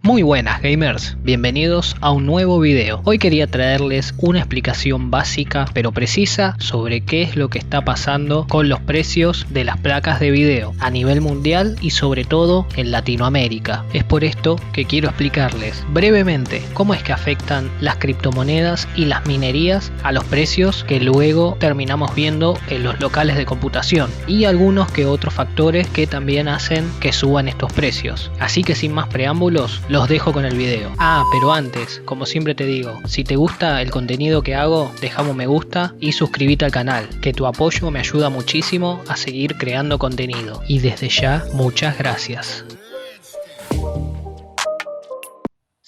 Muy buenas gamers, bienvenidos a un nuevo video. Hoy quería traerles una explicación básica pero precisa sobre qué es lo que está pasando con los precios de las placas de video a nivel mundial y sobre todo en Latinoamérica. Es por esto que quiero explicarles brevemente cómo es que afectan las criptomonedas y las minerías a los precios que luego terminamos viendo en los locales de computación y algunos que otros factores que también hacen que suban estos precios. Así que sin más preámbulos, los dejo con el video. Pero antes, como siempre te digo, si te gusta el contenido que hago, dejame un me gusta y suscríbete al canal, que tu apoyo me ayuda muchísimo a seguir creando contenido. Y desde ya, muchas gracias.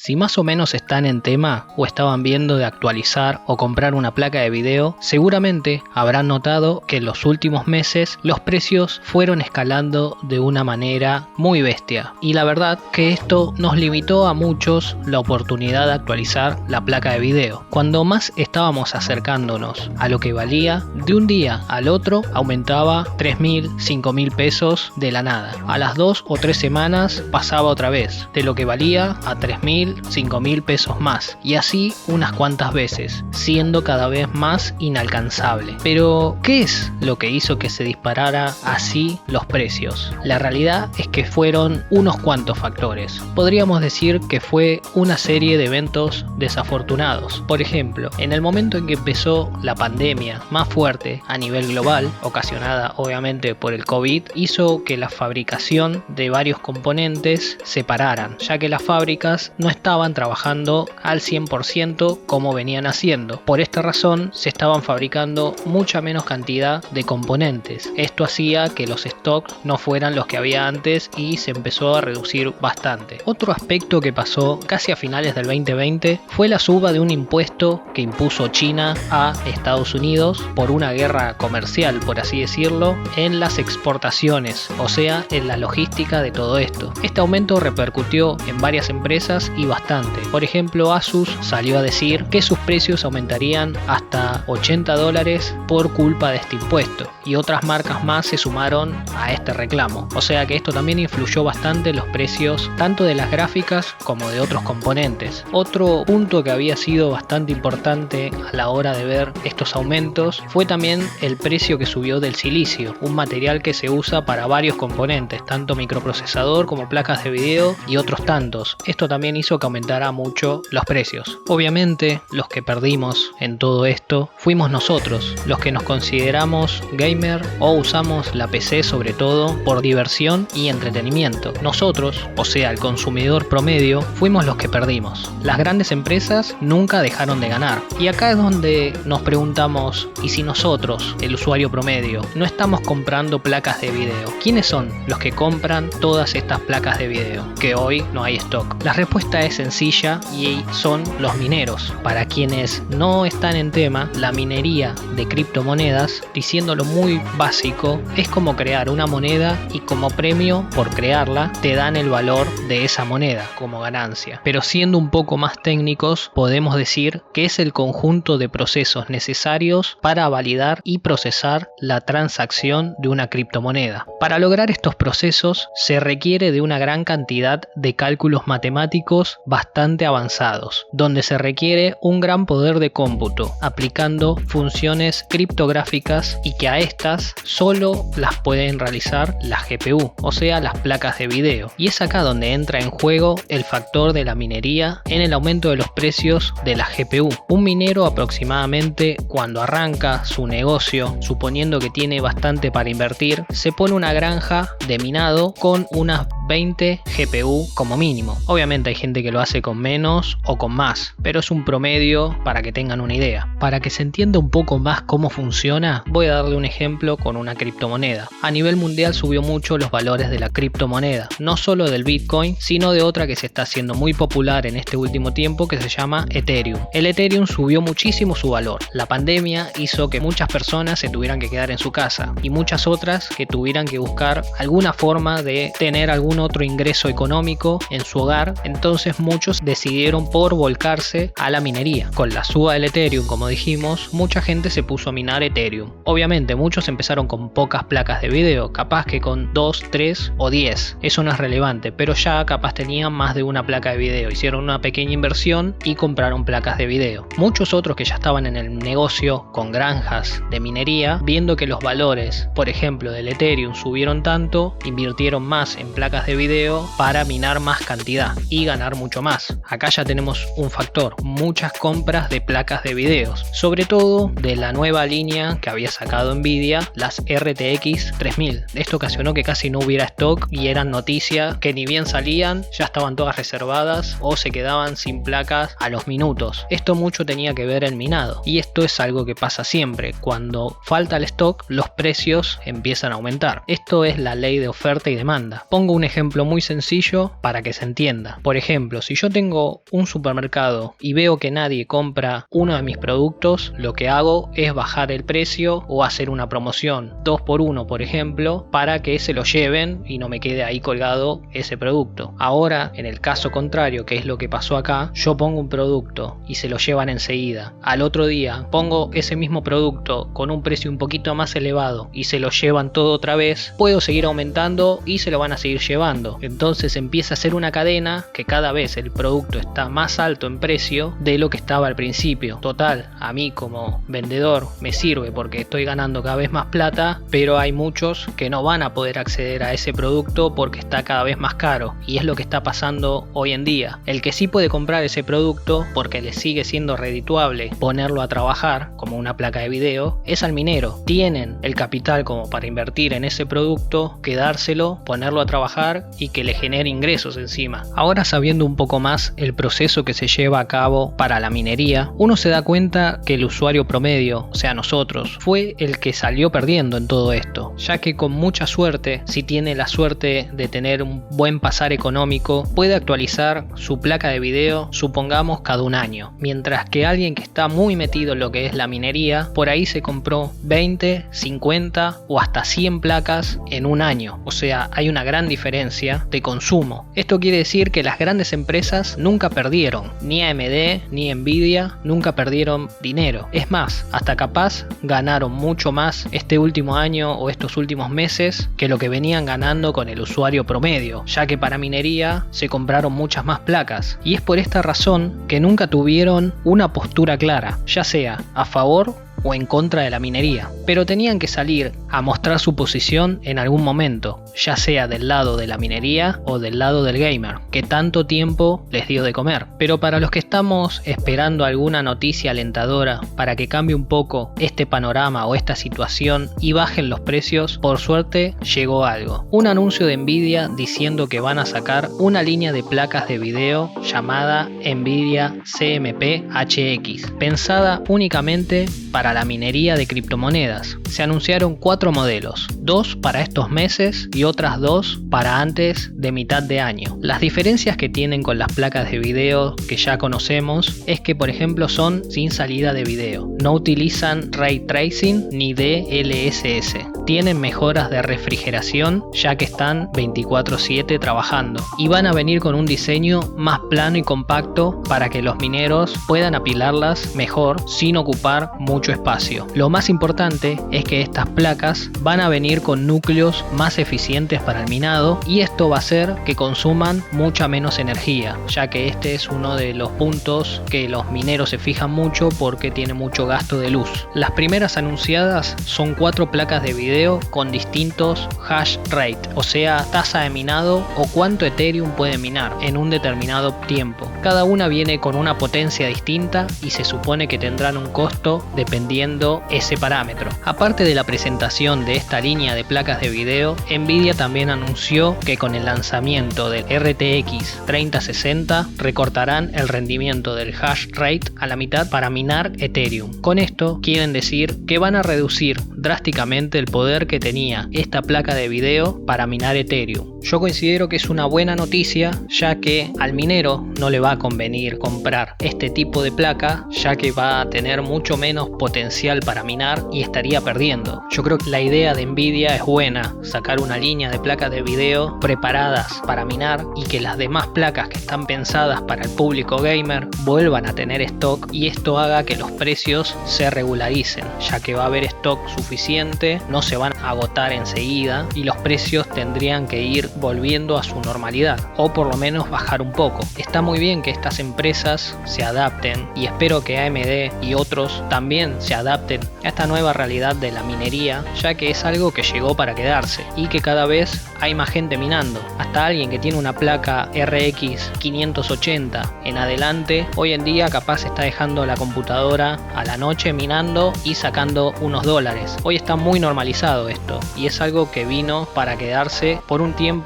Si más o menos están en tema o estaban viendo de actualizar o comprar una placa de video, seguramente habrán notado que en los últimos meses los precios fueron escalando de una manera muy bestia. Y la verdad que esto nos limitó a muchos la oportunidad de actualizar la placa de video. Cuando más estábamos acercándonos a lo que valía, de un día al otro aumentaba 3.000, 5.000 pesos de la nada. A las 2 o 3 semanas pasaba otra vez, de lo que valía a 3.000, 5.000 pesos más, y así unas cuantas veces, siendo cada vez más inalcanzable. Pero, ¿qué es lo que hizo que se disparara así los precios? La realidad es que fueron unos cuantos factores. Podríamos decir que fue una serie de eventos desafortunados. Por ejemplo, en el momento en que empezó la pandemia más fuerte a nivel global, ocasionada obviamente por el COVID, hizo que la fabricación de varios componentes se pararan, ya que las fábricas no estaban trabajando al 100% como venían haciendo. Por esta razón se estaban fabricando mucha menos cantidad de componentes. Esto hacía que los stocks no fueran los que había antes y se empezó a reducir bastante. Otro aspecto que pasó casi a finales del 2020 fue la suba de un impuesto que impuso China a Estados Unidos por una guerra comercial, por así decirlo, en las exportaciones, o sea, en la logística de todo esto. Este aumento repercutió en varias empresas y bastante. Por ejemplo, Asus salió a decir que sus precios aumentarían hasta $80 por culpa de este impuesto, y otras marcas más se sumaron a este reclamo. O sea que esto también influyó bastante en los precios tanto de las gráficas como de otros componentes. Otro punto que había sido bastante importante a la hora de ver estos aumentos fue también el precio que subió del silicio, un material que se usa para varios componentes, tanto microprocesador como placas de video y otros tantos. Esto también hizo que aumentara mucho los precios. Obviamente los que perdimos en todo esto fuimos nosotros, los que nos consideramos gamer o usamos la PC sobre todo por diversión y entretenimiento. Nosotros, o sea el consumidor promedio, fuimos los que perdimos. Las grandes empresas nunca dejaron de ganar. Y acá es donde nos preguntamos, ¿y si nosotros, el usuario promedio, no estamos comprando placas de video? ¿Quiénes son los que compran todas estas placas de video que hoy no hay stock? La respuesta es sencilla y son los mineros. Para quienes no están en tema, la minería de criptomonedas, diciéndolo muy básico, es como crear una moneda y como premio por crearla te dan el valor de esa moneda como ganancia. Pero siendo un poco más técnicos, podemos decir que es el conjunto de procesos necesarios para validar y procesar la transacción de una criptomoneda. Para lograr estos procesos se requiere de una gran cantidad de cálculos matemáticos bastante avanzados, donde se requiere un gran poder de cómputo, aplicando funciones criptográficas y que a estas solo las pueden realizar las GPU, o sea las placas de video. Y es acá donde entra en juego el factor de la minería en el aumento de los precios de la GPU. Un minero aproximadamente cuando arranca su negocio, suponiendo que tiene bastante para invertir, se pone una granja de minado con unas 20 GPU como mínimo. Obviamente hay gente que lo hace con menos o con más, pero es un promedio para que tengan una idea. Para que se entienda un poco más cómo funciona, voy a darle un ejemplo con una criptomoneda. A nivel mundial subió mucho los valores de la criptomoneda, no solo del Bitcoin, sino de otra que se está haciendo muy popular en este último tiempo que se llama Ethereum. El Ethereum subió muchísimo su valor. La pandemia hizo que muchas personas se tuvieran que quedar en su casa y muchas otras que tuvieran que buscar alguna forma de tener algún otro ingreso económico en su hogar. Entonces muchos decidieron por volcarse a la minería. Con la suba del Ethereum, como dijimos, mucha gente se puso a minar Ethereum. Obviamente muchos empezaron con pocas placas de video, capaz que con 2, 3 o 10. Eso no es relevante, pero ya capaz tenían más de una placa de video. Hicieron una pequeña inversión y compraron placas de video. Muchos otros que ya estaban en el negocio con granjas de minería, viendo que los valores, por ejemplo del Ethereum, subieron tanto, invirtieron más en placas de video para minar más cantidad y ganar mucho más. Acá ya tenemos un factor, muchas compras de placas de videos, sobre todo de la nueva línea que había sacado Nvidia, las RTX 3000. Esto ocasionó que casi no hubiera stock y eran noticias que ni bien salían, ya estaban todas reservadas o se quedaban sin placas a los minutos. Esto mucho tenía que ver el minado, y esto es algo que pasa siempre. Cuando falta el stock, los precios empiezan a aumentar. Esto es la ley de oferta y demanda. Pongo un ejemplo muy sencillo para que se entienda. Por ejemplo, si yo tengo un supermercado y veo que nadie compra uno de mis productos, lo que hago es bajar el precio o hacer una promoción 2x1, por ejemplo, para que se lo lleven y no me quede ahí colgado ese producto. Ahora, en el caso contrario, que es lo que pasó acá, yo pongo un producto y se lo llevan enseguida. Al otro día pongo ese mismo producto con un precio un poquito más elevado y se lo llevan todo otra vez, puedo seguir aumentando y se lo van a seguir llevando. Entonces empieza a ser una cadena que cada vez el producto está más alto en precio de lo que estaba al principio. Total, a mí como vendedor me sirve porque estoy ganando cada vez más plata, pero hay muchos que no van a poder acceder a ese producto porque está cada vez más caro, y es lo que está pasando hoy en día. El que sí puede comprar ese producto porque le sigue siendo redituable ponerlo a trabajar como una placa de video es al minero. Tienen el capital como para invertir en ese producto, quedárselo, ponerlo a trabajar y que le genere ingresos encima. Ahora, sabiendo un poco más el proceso que se lleva a cabo para la minería, uno se da cuenta que el usuario promedio, o sea nosotros, fue el que salió perdiendo en todo esto, ya que con mucha suerte, si tiene la suerte de tener un buen pasar económico, puede actualizar su placa de video, supongamos cada un año, mientras que alguien que está muy metido en lo que es la minería, por ahí se compró 20, 50 o hasta 100 placas en un año. O sea, hay una gran diferencia de consumo. Esto quiere decir que las grandes empresas nunca perdieron, ni AMD ni Nvidia nunca perdieron dinero. Es más, hasta capaz ganaron mucho más este último año o estos últimos meses que lo que venían ganando con el usuario promedio, ya que para minería se compraron muchas más placas. Y es por esta razón que nunca tuvieron una postura clara, ya sea a favor o en contra de la minería, pero tenían que salir a mostrar su posición en algún momento, ya sea del lado de la minería o del lado del gamer, que tanto tiempo les dio de comer. Pero para los que estamos esperando alguna noticia alentadora para que cambie un poco este panorama o esta situación y bajen los precios, por suerte llegó algo. Un anuncio de Nvidia diciendo que van a sacar una línea de placas de video llamada Nvidia CMP HX, pensada únicamente para la minería de criptomonedas. Se anunciaron 4 modelos, 2 para estos meses y otras 2 para antes de mitad de año. Las diferencias que tienen con las placas de video que ya conocemos es que, por ejemplo, son sin salida de video, no utilizan ray tracing ni DLSS, tienen mejoras de refrigeración ya que están 24/7 trabajando, y van a venir con un diseño más plano y compacto para que los mineros puedan apilarlas mejor sin ocupar mucho espacio. Lo más importante es que estas placas van a venir con núcleos más eficientes para el minado, y esto va a hacer que consuman mucha menos energía, ya que este es uno de los puntos que los mineros se fijan mucho porque tiene mucho gasto de luz. Las primeras anunciadas son 4 placas de video con distintos hash rate, o sea, tasa de minado o cuánto Ethereum puede minar en un determinado tiempo. Cada una viene con una potencia distinta y se supone que tendrán un costo dependiendo ese parámetro. Aparte de la presentación de esta línea de placas de video, Nvidia también anunció que con el lanzamiento del RTX 3060 recortarán el rendimiento del hash rate a la mitad para minar Ethereum. Con esto quieren decir que van a reducir drásticamente el poder que tenía esta placa de video para minar Ethereum. Yo considero que es una buena noticia, ya que al minero no le va a convenir comprar este tipo de placa, ya que va a tener mucho menos potencial para minar y estaría perdiendo. Yo creo que la idea de Nvidia es buena, sacar una línea de placas de video preparadas para minar y que las demás placas que están pensadas para el público gamer vuelvan a tener stock, y esto haga que los precios se regularicen, ya que va a haber stock suficiente, no se van a agotar enseguida y los precios tendrían que ir volviendo a su normalidad, o por lo menos bajar un poco. Está muy bien que estas empresas se adapten, y espero que AMD y otros también se adapten a esta nueva realidad de la minería, ya que es algo que llegó para quedarse y que cada vez hay más gente minando. Hasta alguien que tiene una placa RX 580 en adelante, hoy en día capaz está dejando la computadora a la noche minando y sacando unos dólares. Hoy está muy normalizado esto, y es algo que vino para quedarse por un tiempo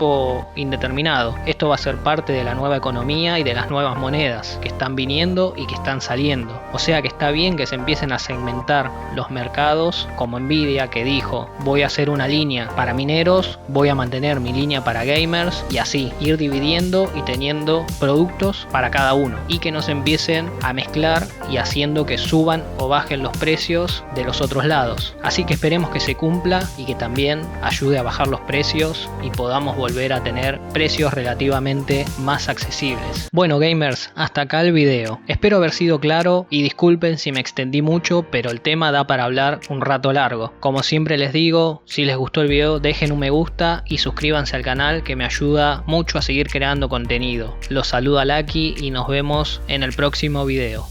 indeterminado. Esto va a ser parte de la nueva economía y de las nuevas monedas que están viniendo y que están saliendo. O sea que está bien que se empiecen a segmentar los mercados, como Nvidia, que dijo: voy a hacer una línea para mineros, voy a mantener mi línea para gamers, y así ir dividiendo y teniendo productos para cada uno, y que no se empiecen a mezclar y haciendo que suban o bajen los precios de los otros lados. Así que esperemos que se cumpla y que también ayude a bajar los precios y podamos volver a tener precios relativamente más accesibles. Bueno gamers, hasta acá el video. Espero haber sido claro y disculpen si me extendí mucho, pero el tema da para hablar un rato largo. Como siempre les digo, si les gustó el video dejen un me gusta y suscríbanse al canal, que me ayuda mucho a seguir creando contenido. Los saluda Lucky y nos vemos en el próximo video.